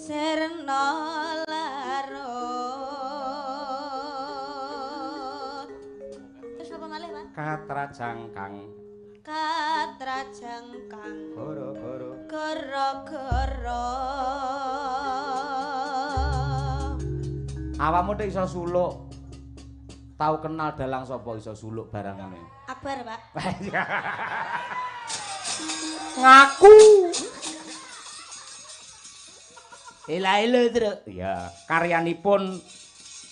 Sirna larut. Terus apa malih, Pak? Katrajangkang. Katrajangkang. Goro-goro. Goro-goro. Awakmu tek iso suluk. Tahu kenal dalang sapa iso suluk barang ngene. Akbar, Pak. Ngaku. Ila-ila, Truk. Iya, karyanipun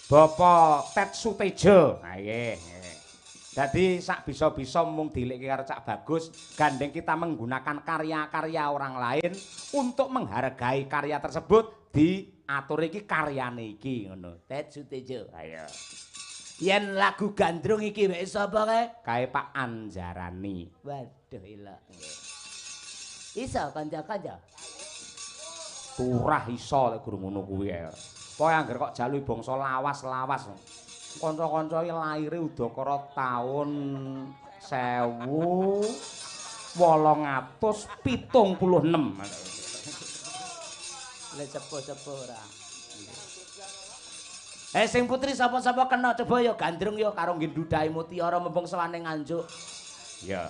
Bapak Tet Sutejo. Nah, nggih. Jadi sak bisa-bisa mung dilike karo Cak Bagus, gandeng kita menggunakan karya-karya orang lain untuk menghargai karya tersebut diatur iki karyane iki ngono. Tet Sutejo. Ayo. Yen lagu gandrung iki wek sapa kae? Kae Pak Anjarani. Waduh elok nggih. Iso kanca-kanca. Turah iso lek guru ngono kuwi ae. Pokoke angger kok jalu bangsa lawas-lawas. Kanca-kanca iki laire udakara taun 1876. Lek sepuh-sepuh ora. Sing putri sapa-sapa kena coba ya gandrung ya karo nggih ndudhahi mutiara mumpung sawane nganjuk. Ya,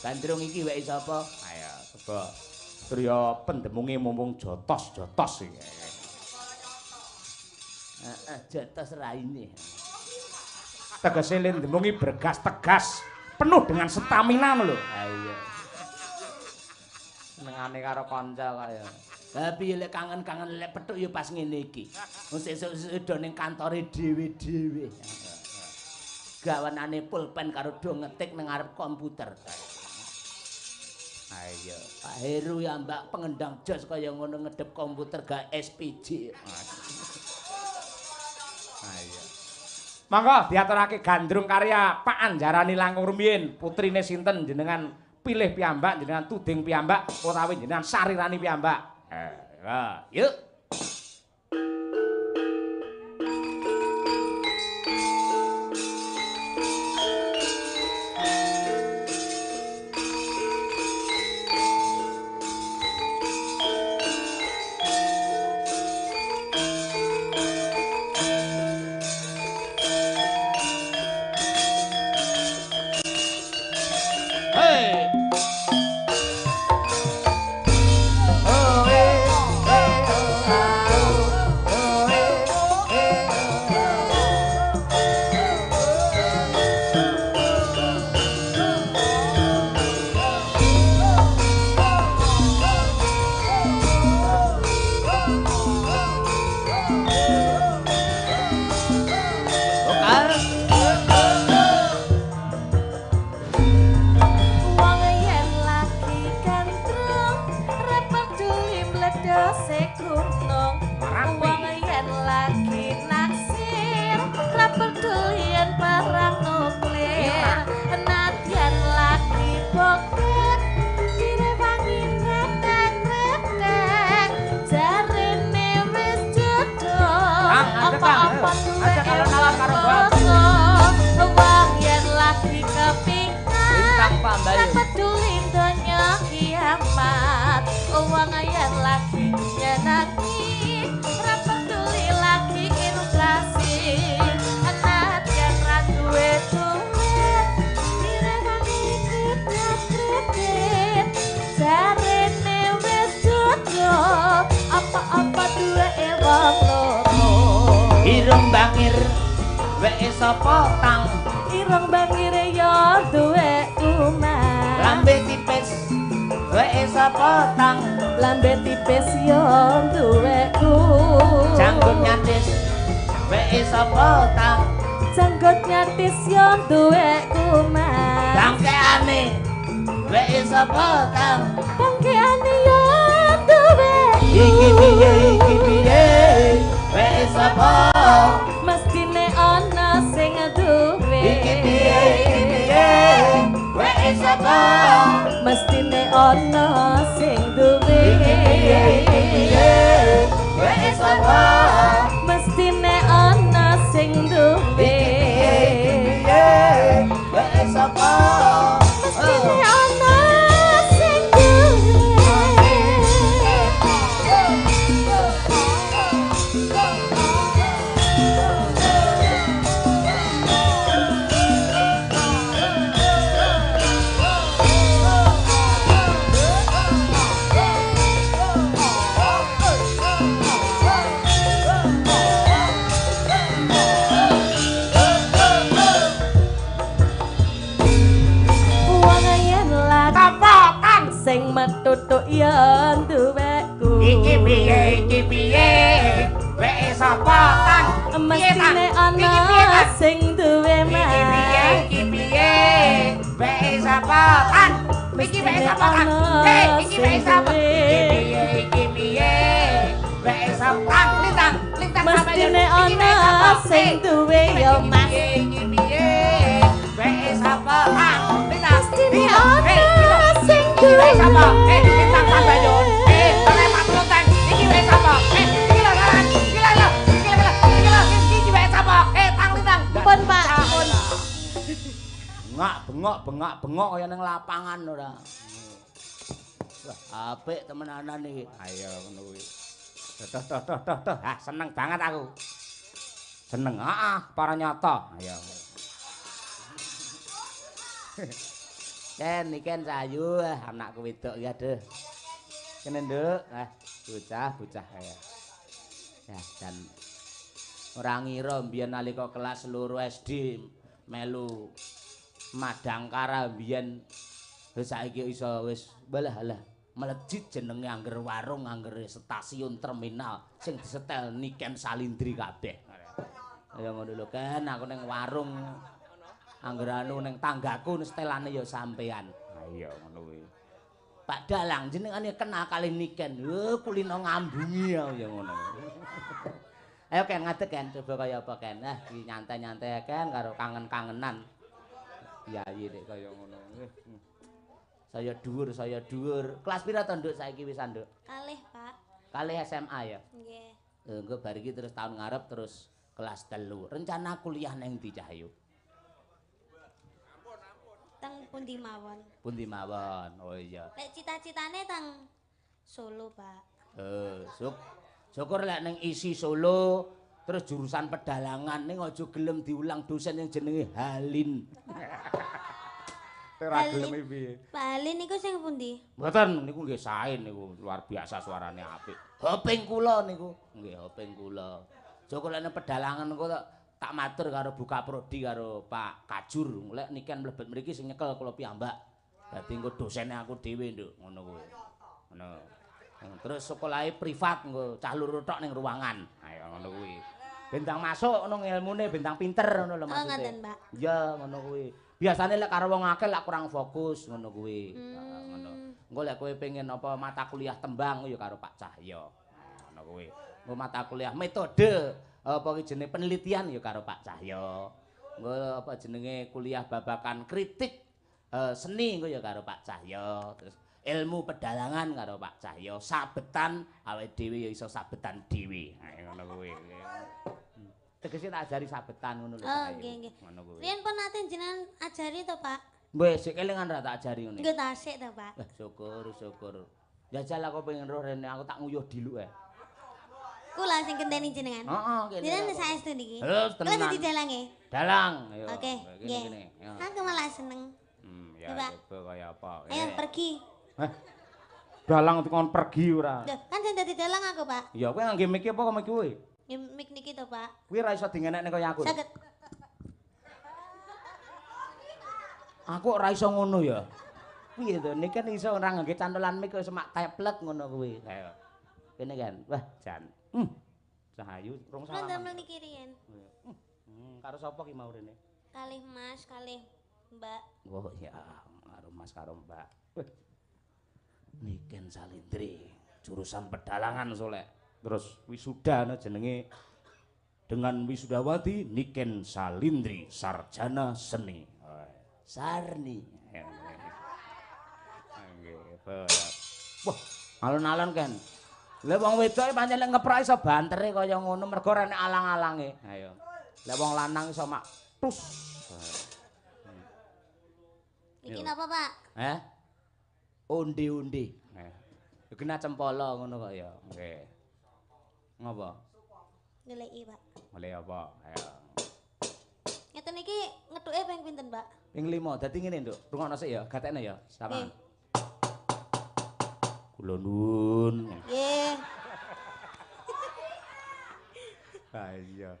gandrung iki wek sapa? Ayo, coba. Tur ya pendemunge mumpung jotos-jotos iki. Heeh, jotos raine. Tegese lendemungi bergas tegas, penuh dengan stamina lho. Ha iya. Senengane karo kanca kaya. Tapi lek kangen-kangen lek petuk ya pas ngene iki. Wong sesuk do ning kantore dhewe-dhewe. Gawanane pulpen karo do ngetik ning ngarep komputer. Ayo, Pak Heru ya Mbak pengendang jos kaya ngono ngedep komputer gak SPJ. Ayo. Monggo diaturake gandrung karya Pak Anjarani langkung rumiyin, putrine sinten jenengan pilih piyambak, jenengan tuding piyambak utawi jenengan sarirani piyambak. Yuk. Ireng bangir weke sapa tang ireng bangir ya duwe umah lambe tipis weke sapa tang lambe tipis ya duwe ku janggut nyatis weke sapa tang janggut nyatis ya duwe umah bangkeane weke sapa tang bangkeane ya duwe iki piye weke sapa mestine ana sing duwe iki piye weke sapa mestine ana sing duwe iki piye weke sapa mestine ana sing duwe iki piye weke sapa mestine ana sing duwe mestine ana sing duwe mah iki piye bae sapa tan iki bae sapa tan iki bae sapa iki piye bae sapa lintang mestine ana sing duwe yo mas iki piye bae sapa tan lintang mestine ana sing duwe bae sapa lintang tambah yo oleh Pak Lintang iki bae sapa iki lho iki bae sapa tang lintang pun Pak pun bengok kaya ning lapangan ora. Wah, apik temenanan iki. Ayo ngono kuwi. Toh. Ah, seneng banget aku. Seneng. Para nyata. Ayo. Ken sayu anakku wedok ya deh. Kene nduk. Bocah kaya. Ya, dan ora ngira mbiyen nalika kelas 2 SD melu Madangkara mbiyen saiki iso wis balah melejit jenenge angger warung angger stasiun terminal sing disetel Niken Salindri kabeh. Ya ngono lho kan aku ning warung angger anu ning tanggaku setelane ya sampean. Ha iya ngono kuwi. Pak Dalang jenengane kenal kali Niken. Kulino ngambungi ya ngono. Ayo Ken ngadeg Ken coba kaya apa Ken. Iki nyantai-nyantai Ken karo kangen-kangenan. Yayi nek kaya ngono. Saya dhuwur. Kelas pira to Nduk saiki wis Nduk? kalih Pak Kalih SMA ya. nggih Engko bar iki terus tahun ngarep terus kelas 3. Rencana kuliah nang ndi Cahyo? teng pundi mawon Pundi mawon. Oh iya. lek cita-citane teng Solo Pak Syukur lek ning isi Solo terus jurusan pedalangan ning aja gelem diulang dosen yang jenenge Halin. Ora gelem piye? Pak Halin niku sing pundi? Mboten niku nggih sae niku luar biasa suarane apik. Hoping kula niku nggih hoping kula. Syukur lek pedalangan niku tak matur karo buka prodi karo Pak Kajur. Lek niken mlebet mriki sing nyekel kula piyambak. Dadi engko dosene aku dhewe nduk ngono kuwi. Ngono. Terus sekolahe privat nggo cah loro tok ning ruangan. Ayo ngono kuwi. Bentang masuk ngono ilmune bentang pinter ngono lho maksudnya. Oh ngoten, Mbak. Iya ngono kuwi. Biasane lek karo wong akeh lek kurang fokus ngono kuwi. Ngono. Engko lek kowe pengen apa mata kuliah tembang ya karo Pak Cahyo. Ngono kuwi. Engko mata kuliah metode apa iki jenenge penelitian ya karo Pak Cahyo. Engko apa jenenge kuliah babakan kritik seni engko ya karo Pak Cahyo. Terus ilmu pedalangan karo Pak Cahyo, sabetan awake dhewe ya iso sabetan dhewe. Ngono kuwi. Tegese tak ajari sabetan ngono lho. Oh nggih nggih. Riyen pun nate jenengan ajari to, Pak? Wis sik kelingan ra tak ajari ngene. Nggih ta sik to, Pak. Syukur. Jajal aku pengen roh rene aku tak nguyuh diluk ae. Kula sing genteni jenengan. Heeh, kene. Jenengan saestu niki. Terus Kula tenan. dadi dalange. Dalang, ayo. Oke, nggih. Kene. Aku malah seneng. Ya Pak. coba kaya apa. Ayo pergi. Dalang kon pergi ora. Loh, kan sing dadi dalang aku, Pak. Ya kowe ngangge mic apa kok mic kowe? Ya mik niki to, Pak. Kuwi ra iso dingenekne kaya aku. Saged. Aku ora iso ngono ya. Piye to? Nek kan iso ora ngangge cantolan mic kok semak teplek ngono kuwi. Ayo. Kene kan. Wah, jan. Cahayu rong Kula salah. damel niki riyen. Karo sapa ki mau rene? Kalih Mas, kalih Mbak. Oh ya, karo Mas karo Mbak. Niken Salindri, jurusan pedalangan solek. Terus wisuda ana jenenge dengan wisudawati Niken Salindri, sarjana seni. Sarni. Wah, alon-alon kan. Lah wong wedoke pancen lek ngeprak iso bantere kaya ngono mergo rene alang-alange. Ayo. Lah wong lanang iso mak tus. Niki napa, Pak? Undi-undi. Ya kena cempala ngono kok ya. Nggih. Ngapa? Ngeleki, Pak. Mulai apa? Ayo. Ngeten iki ngethuke ping pinten, Pak? Ping 5. Dadi ngene, Nduk. Rungokno sik ya, gatekne ya. Sama. Kula nuwun. Nggih. Ha iya.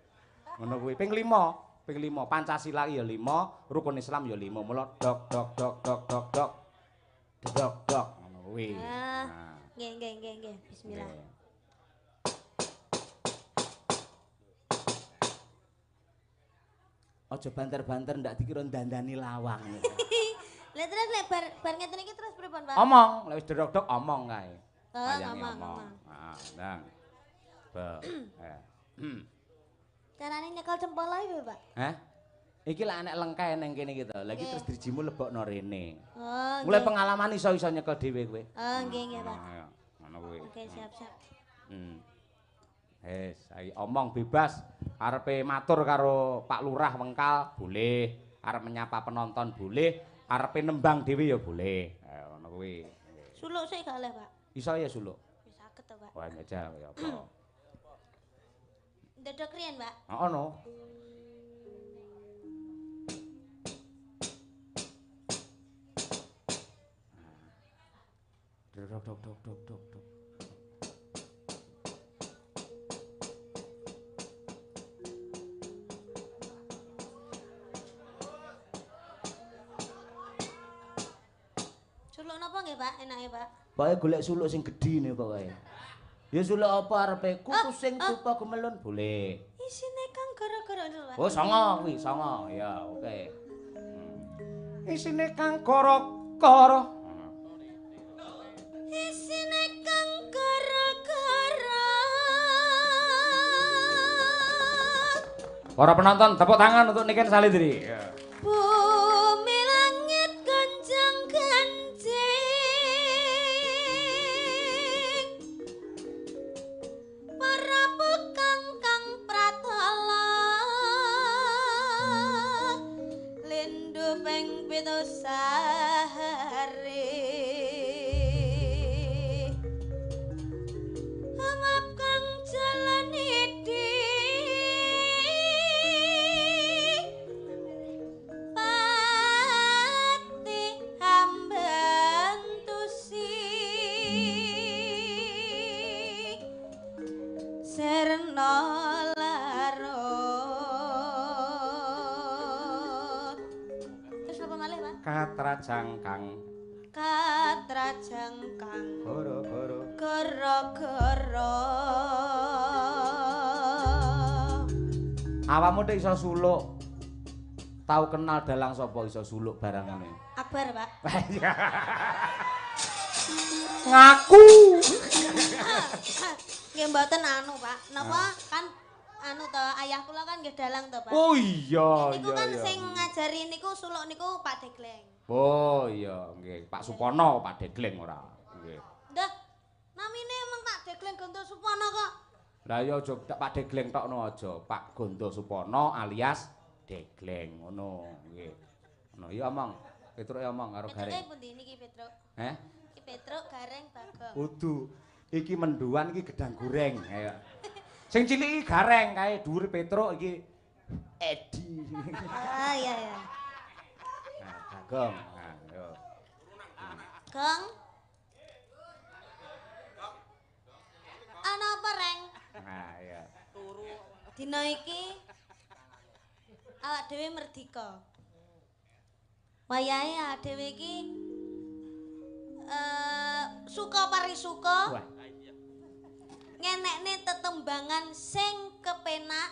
Ngono kuwi ping 5. Ping 5. Pancasila ya 5, rukun Islam ya 5. Mula dok. Dok. Ngono kuwi. Nggih. Bismillah. Aja banter-banter ndak dikira dandani lawang. Lah terus lek bar ngeten iki terus pripun, Pak? Omong, lek wis dodok omong kae. Ngomong. Ah, ndang. Carane nyekel cempol ae lho, Pak. Hah? Iki lek anek lengkae ning kene iki to. Lah iki terus dirijimu lebokno rene. Oh. Mulai pengalaman iso nyekel dhewe kowe. Oh, nggih, Pak. Ngono kuwi. Oke, siap-siap. Saiki omong bebas. Arepe matur karo Pak Lurah Wengkal boleh, arep menyapa penonton boleh, arepe nembang dhewe ya boleh. Ngono kuwi. Suluk sik gak oleh, Pak. Iso ya suluk. Wis saged to, Pak. Wah, njajal ya apa. Ndodok riyen, Pak. Ono. Dok. Suluk napa nggih, Pak? Enake, Pak? Pokoke golek suluk sing gedhi ne pokoke. Ya suluk apa arepe kuku sing tupa gemelun boleh. Isine kang gara-gara itu, Pak. Oh, songo kuwi, songo. Ya, oke. Isine kang gara-gara. Isine kang gara-gara. Para penonton, tepuk tangan untuk Niken Salidri. Bumi langit gonjang-ganjing. Para bekang kang pratala. Lindu ping pitu sahari. Amap kang jalan idi. Pati ambantusi serna larut. Terus apa malih, Pak? Katrajangkang. Katrajangkang Goro-goro. gara-gara. Awakmu nek iso suluk. Tahu kenal dalang sapa iso suluk barang ngene. Akbar, Pak. Ngaku. Nggih mboten anu, Pak. Napa kan anu to, ayah kula kan nggih dalang to, Pak. Oh iya, Niku iya. kan sing ngajari niku suluk niku Pak Degleng. Oh iya, nggih. Pak Supono, Pak Degleng ora. Nggih. Ndah, namine emang Pak Degleng Gonto Supono kok. Lah ya aja Pak Degleng tokno aja. Pak Gondo Supono alias Degleng ngono, nggih. Ngono ya omong. Petruk ya omong karo Gareng. Petruke pundi niki Petruk? Heh? Iki Petruk Gareng Bagong. Kudu. Iki menduan iki gedang goreng kaya. Sing cilik iki Gareng kae dhuwur Petruk iki Edi. Ah iya iya. Nah, Bagong. Nah, yo. Gong. Ana apa, Reng? Nah, iya. Dina iki awak dhewe merdika. Wayahe awak dhewe iki suka parisuka. Wah. Ngenekne tetembangan sing kepenak.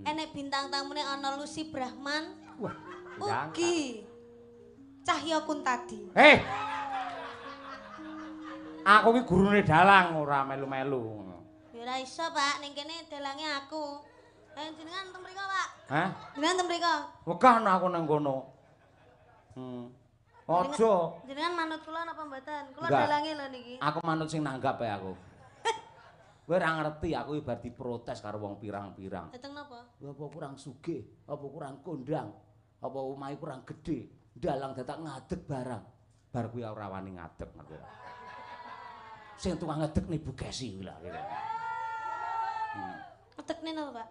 Enek bintang tamune ana Lucy Brahman. Wah. Ugi Cahya Kuntadi. Aku ki gurune dalang ora melu-melu. Ya ora iso, Pak, ning kene dalange aku. Jenengan teng mriko, Pak. Hah? Jenengan teng mriko. Wegah aku nang kono. Aja. Jenengan manut kula napa mboten? Kula Enggak. dalange lho niki. Aku manut sing nanggap ae aku. Kowe ora ngerti aku ibar diprotes karo wong pirang-pirang. Dateng napa? Apa kurang sugih, apa kurang kondang, apa omahe kurang gedhe, dalang dadak ngadeg barang. Bar kuwi ora wani ngadeg aku. Sing tukang ngedeg Ibu Kesi kuwi lho. Ngetekne napa, Pak?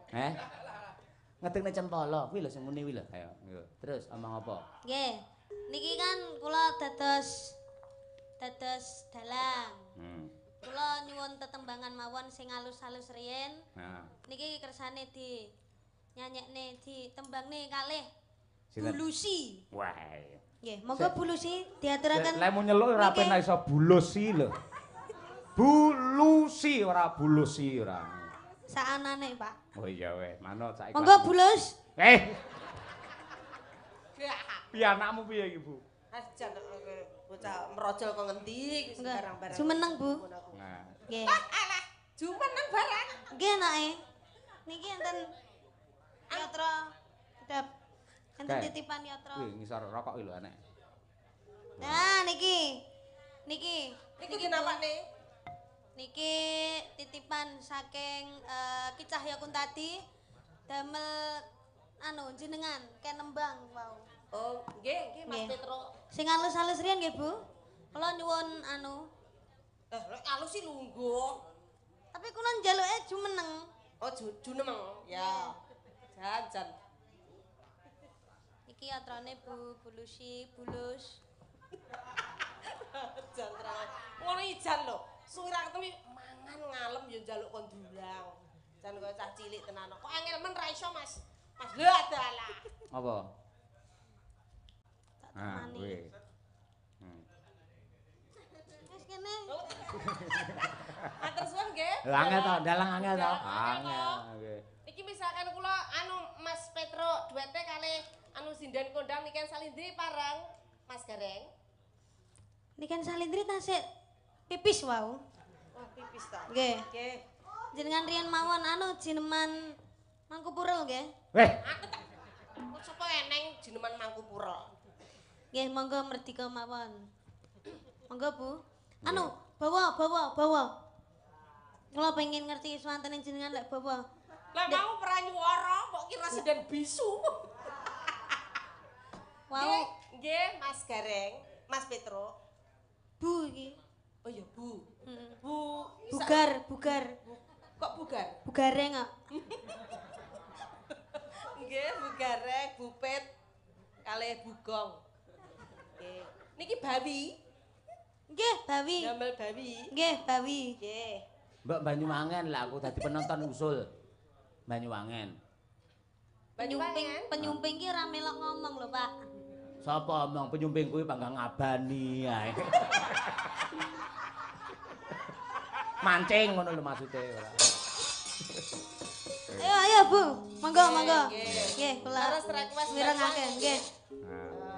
Ngedekne cempala kuwi lho sing muni kuwi lho. Ayo, terus omong apa? Nggih. Niki kan kula dados dalang. Kula nyuwun tetembangan mawon sing alus-alus riyen. Nah, Niki kersane di nyanyekne di tembangne kalih Sinten? Bulusi. wah. Nggih, monggo Bulusi diaturaken. Lek mau nyeluk ora penak iso bulusi lho. Bulusi ora bulusi ora. Saanane, Pak. Oh iya weh, manut saiki. Monggo Bulus. Piye anakmu piye iki, Bu? Ajan bocah merojol kok ngendi barang-barang. Jumeneng, Bu. Nah. Nggih. Alah, jumeneng barang. Nggih, nake. Niki enten yatra kedap. Enten titipan yatra. Wih, ngisor rokok iki lho anek. Nah, niki. Niki Niki napane? Niki titipan saking Ki Cahya Kuntadi damel anu jenengan kenembang wau. Oh, nggih, Mas Petro. Sing alus-alus riyen nggih, Bu. Kula nyuwun anu. Lek alus sih lungguh. Tapi kula njaluke jumeneng. Oh, junemeng. Ya. Jan. Iki yatrane Bu Bulusi Bulus. Jan terang. Ngono iki jan lho. Suwira ketemu mangan ngalem ya njaluk kon dulang. Jan kok cah cilik tenan. Kok angel men ra iso, Mas. Mas lho adalah. Apa? Tak Nah, temani. wih. Wis kene. Matur suwun nggih. Lah angel to, dalang angel to. Angel. Angel. Nggih. Iki misalkan kula anu Mas Petro duete kali anu Sindan kondang niken salindri pareng Mas Gareng. Niken salindri tasik pipis wau. Wah, pipis ta. Nggih. Nggih. Jenengan riyen mawon anu jineman Mangkupurel nggih. Weh, Aku tak kok sapa eneng jineman Mangkupura. Nggih, monggo merdika mawon. Monggo, Bu. Anu, bawa. Kula pengen ngerti swantene jenengan lek bawa. Lah mau pranyuwara kok kira Sindan bisu. Wau, Nggih, Mas Gareng, Mas Petro. Bu iki. Oh ya, Bu. Heeh. Bu Bugar. Kok bugar? Bugareng kok. Nggih, Bu Gareng, Bu Pet kalih Bugong. Nggih. Niki bawi, Nggih, bawi. damel bawi. Nggih, bawi. Nggih. Mbak Banyuwangen lah aku dadi penonton usul. Banyuwangen. Penyumping ki ora melok ngomong lho, Pak. Sapa omong penyumping kuwi panggang ngabani ae. Mancing ngono lho maksude ora. Ayo, Bu. Monggo. Nggih. Nggih, kula. Terus request mirengake, nggih.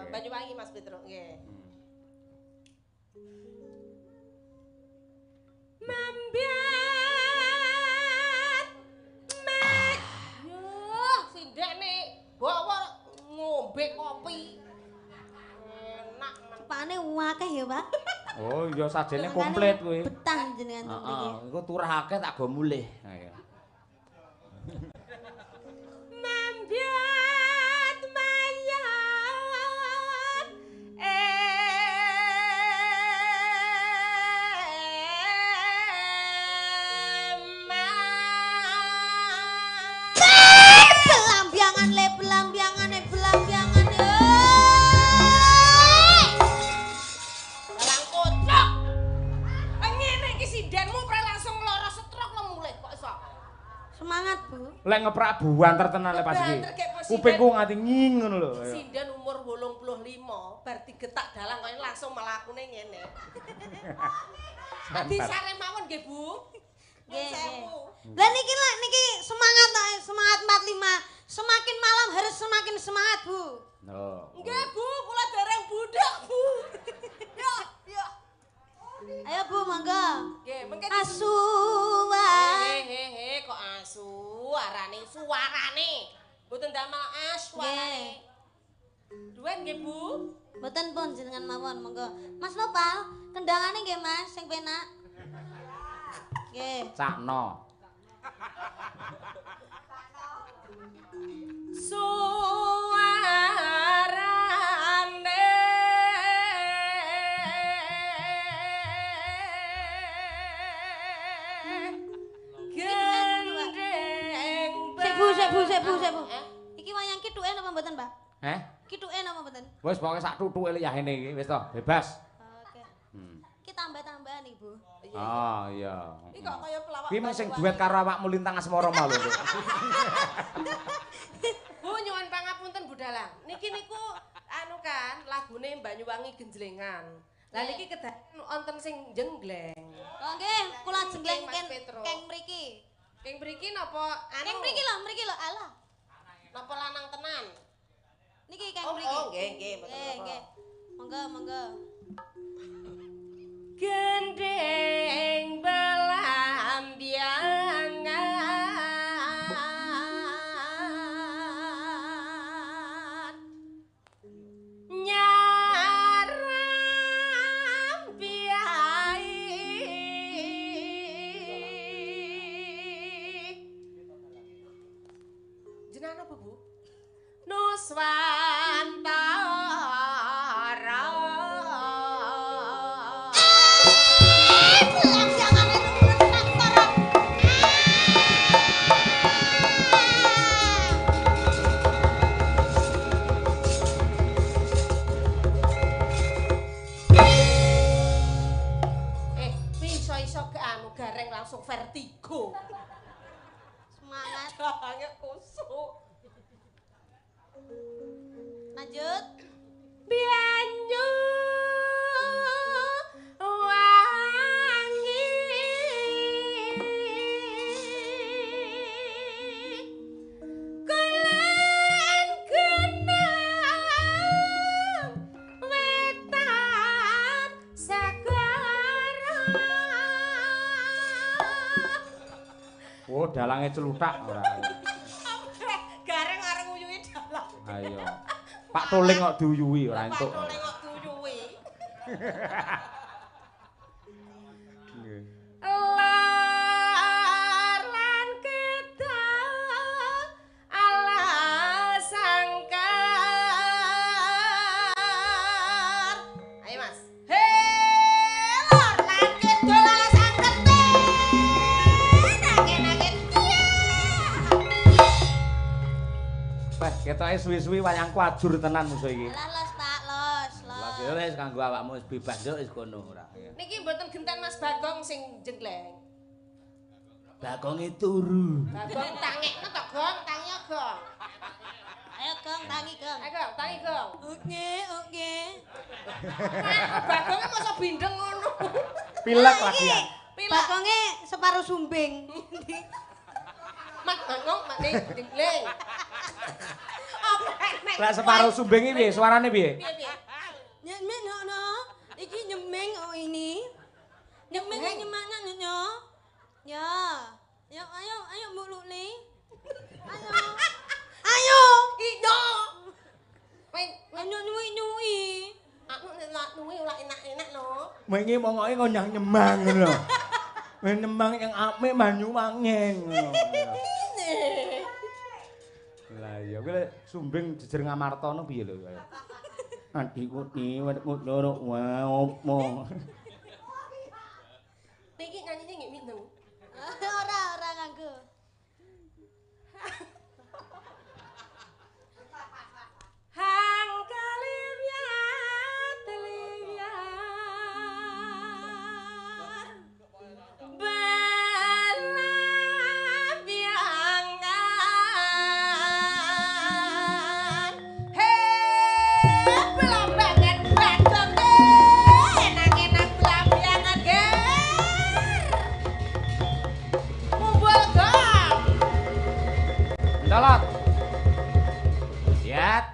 Banyuwangi Mas Petro, nggih. Mambiat mek. Yuh, sindene bawa ngombe kopi. Enak men. Pakane akeh ya, Pak. Oh iya sajene komplit kuwi. Betah jenengan mriki. Heeh, iku turahake tak go mulih. Ayo. Mambiat mayat Belambiangan. Dalang kocok. Ngene iki sindenmu pre langsung lara stroke lo mulih kok iso. Semangat, Bu. Lek ngeprak buanter tenan lek pas iki. Banter kayak presiden. Kupingku nganti nging ngono lho. Ayo. Sinden umur 85 bar digetak dalang kok langsung mlakune ngene. Disare mawon nggih, Bu. Nggih, nggih. Sewu. Lah niki semangat ta, semangat 45. Semakin malam harus semakin semangat, Bu. No. Nggih, Bu, kula dereng budak, Bu. Ya. Ayo, Bu, monggo. Nggih, mengke Asuhan. Hehehe, kok asu arane suarane. Mboten damel as suarane. Duet nggih, Bu. Mboten pun jenengan mawon, monggo. Mas Nopal, kendangane nggih, Mas, sing penak. Nggih. Cakno. Suarane gendeng Sik, Bu. Iki wayang kithuke napa mboten, Pak? Heh? Kithuke napa mboten? Wis pokoke sak tutuke liyane iki wis to, bebas. Oke. Hmm. Iki tambah-tambahan nih, Bu. Oh iya. Iki kok kaya pelawak. Kuwi mung sing duet karo awakmu lintang asmara mau lho. Bu nyuwun pangapunten Bu Dalang. Niki niku anu kan lagune Banyuwangi Genjlengan. Lah niki kedaden wonten sing jenggleng. Oh nggih, kula jengleng Mas Petro. keng mriki. Keng mriki napa anu? Keng mriki lho, alah. Napa lanang tenan? Niki kang mriki. Oh, nggih, mboten apa. Nggih. Monggo, monggo. Gendeng belambiangan nyaram biai jenengan apa Bu? Nuswantara iso ke anu gareng langsung vertigo. Semangat. Dahange kusuk. Lanjut. Bianyu wangi kulan genang wetan sagara. Oh, dalange celuthak ora. Gareng areng nguyuhi dalang. Ayo. Pak Tuling kok diuyuhi ora entuk. Pak Tuling kok diuyuhi. Nggih. Lar lan kita ala sangkar. Ayo Mas. Hei lar lan kita ala sangkar. Nake-nake Wah, ketoke suwi-suwi wayangku ajur tenan musuh iki. Alah los Pak, los. Lah ya wis kanggo awakmu wis bebas yo wis kono ora. Niki mboten genten Mas Bagong sing jenggleng. Bagonge turu. Bagong tangekno to, Gong, tangi Gong. Ayo Gong, tangi Gong. Ayo Gong, tangi Gong. Oke, oke. Bagongnya masa bindeng ngono. Pilek lagi ya. Pilek. Bagonge separuh sumbing. Mak ngong mak ning jenggleng. Apa nek? Lah separuh sumbing iki piye? Suarane piye? Piye-piye? Nyemeng no. Iki nyemeng oh ini. Nyemeng nyemana nyo. Ya. Ya ayo muluk nih. Ayo. Ayo. Ido. Main Ayo nyui. aku nek nuwi ora enak-enak no. Wingi mongoke ngonyang nyemang ngono lho. Wis nyemang yang apik banyu mangeng ngono. Lah iya kuwi sumbing jejer ngamartono piye lho kaya. Adikku iki ngono wae opo. Niki nyanyine nggih mineng. Ora nganggo. Hang kaliwat belambiangan. Hei, belambangan bagong enak-enak belambiangan ger. Mumbul gong. Ndolot. Lihat.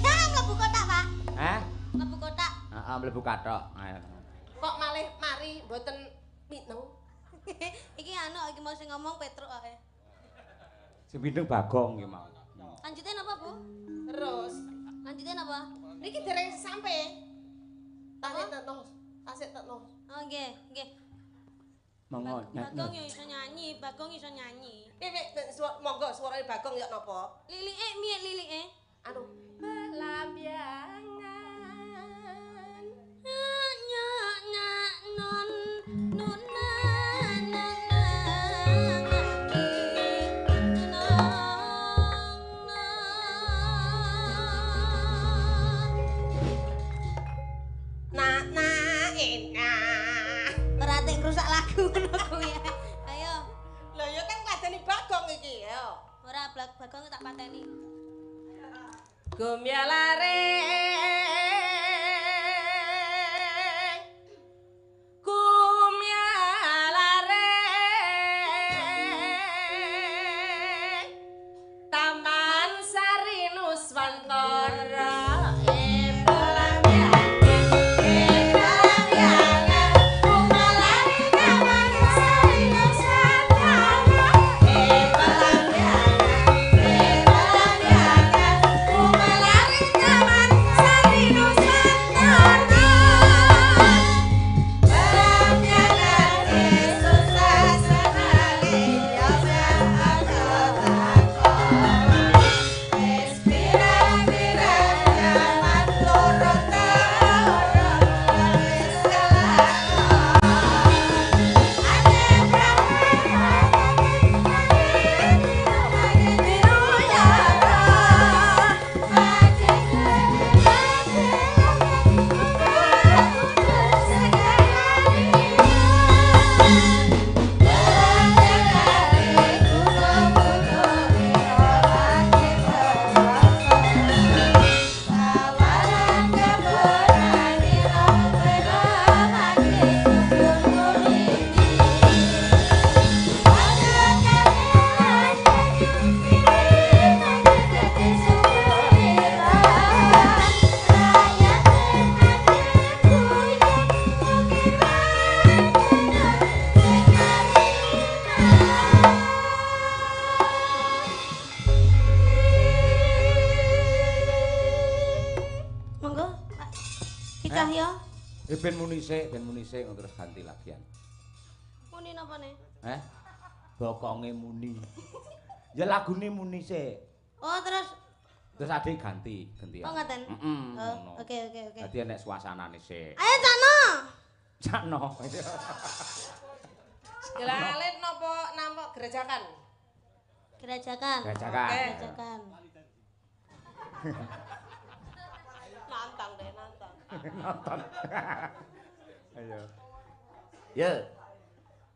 Ya mlebu kotak, Pak. Hah? Mlebu kotak. Heeh, mlebu kathok. Ayo. Kok malih mari mboten mineng? Iki anu iki mau sing ngomong Petruk ae. Sing pindeng Bagong iki mau. Lanjutin apa, Bu? Terus Lanjutin apa? niki dereng sampe. Tasik tenos, tasik tenos. Oh nggih, nggih. Monggo. Bagong yo iso nyanyi, Bagong iso nyanyi. Monggo suarane Bagong ya napa? Lilike miye lilike? Anu belambiangan. Nyak non nun berarti rusak lagu ngono kuwi. Ayo. Lah ya kan ngladeni Bagong iki ya. Ora Bagong tak pateni. Gumyalare Taman Sari Nusa ben muni sik terus ganti lagian. Muni napa nih? Bokonge muni. Ya lagune muni sik. Oh, terus adik ganti, gantian. Oh, ngoten. Ngono. Oke. Dadi enek suasanane sik. Ayo Cano. Cakno. Gelalit napa nampak gerajakan? Gerajakan. Gerajakan. Nantang deh, nantang. Nonton. Ayo. Ya.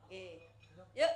Oke. Yuk.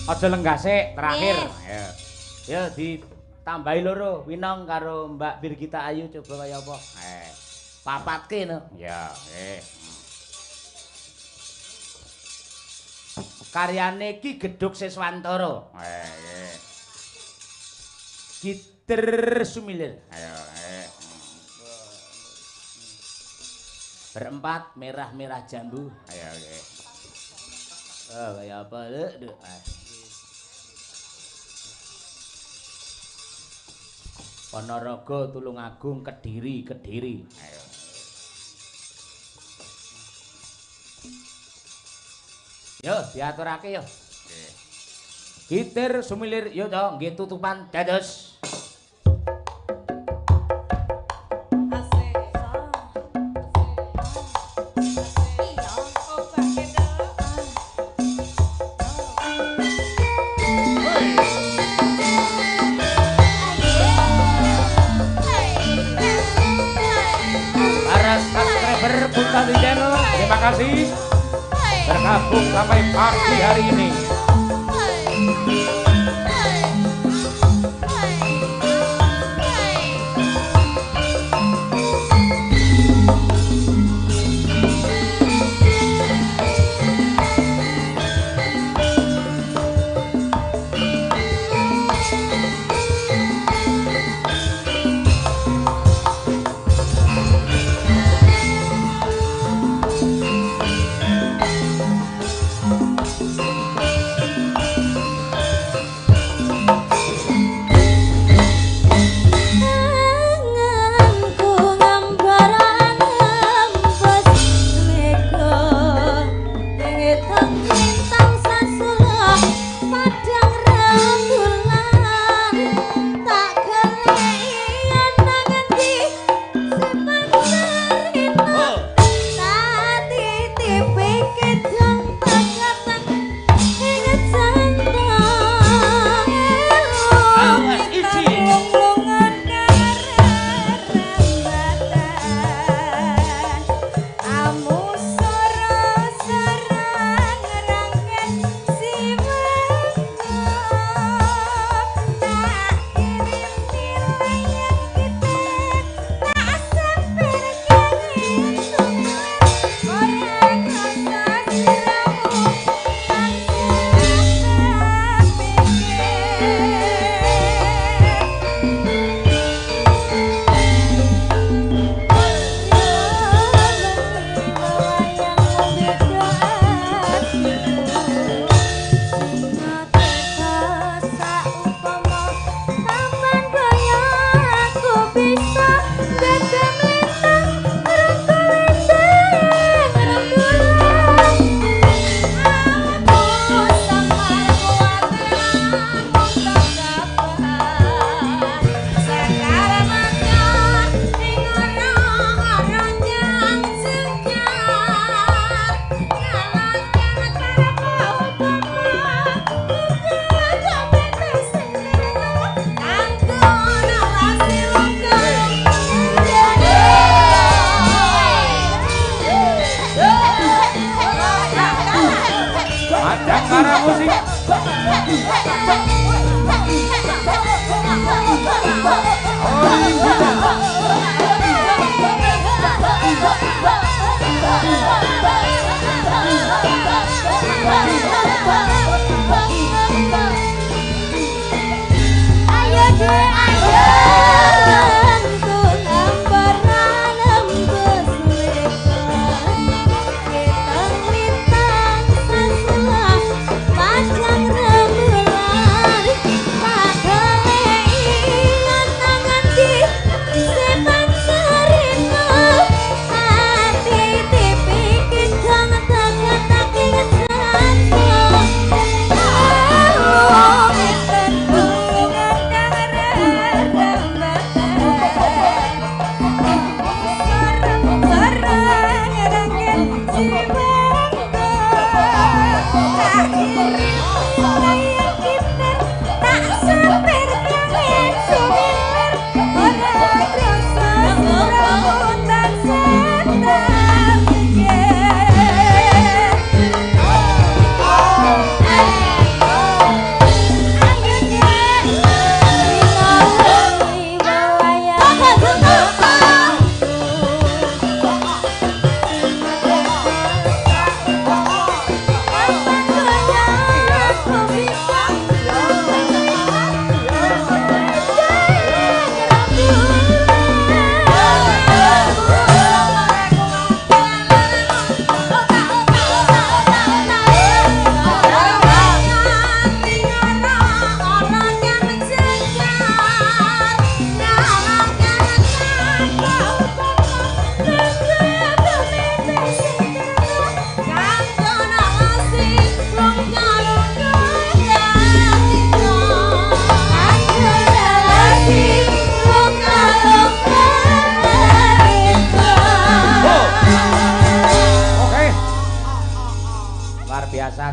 Aja lenggase terakhir. Nggih. Ya ditambahi loro, Winong karo Mbak Birgita Ayu coba kaya apa? Papatke no. Ya, Karyane Ki Gedhuk Siswantara. Gitar Sumilir. Ayo, Berempat merah-merah jambu. Ayo, kaya apa? Ponorogo, Tulungagung, Kediri. Ayo. Yo, diaturake yo. Gitar Sumilir yo to, nggih tutupan dados. Terima kasih bergabung sampai pagi hari ini.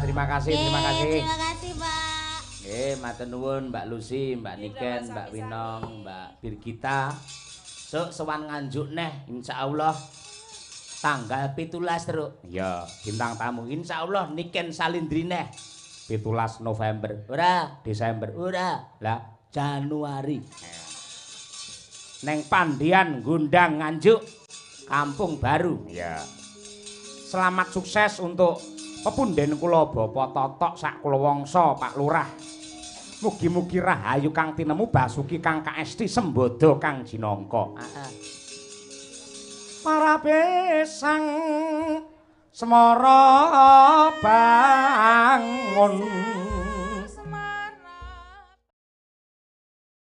terima kasih, terima Nggih, kasih. Terima kasih, Pak. Matur nuwun Mbak Lucy, Mbak Niken, Mbak Winong, Mbak Birgita. Sok sowan nganjuk neh insyaallah tanggal 17 terus. Ya, bintang tamu insyaallah Niken Salindri neh 17 November. Ora, Desember. Ora. Lah, Januari. Neng Pandian Gundang Nganjuk Kampung Baru. Ya. Selamat sukses untuk pepunden kula Bapak Totok sak kulawangsa Pak Lurah. Mugi-mugi rahayu kang tinemu basuki kang kaesti sembodo kang jinangka. Para besang semara bangun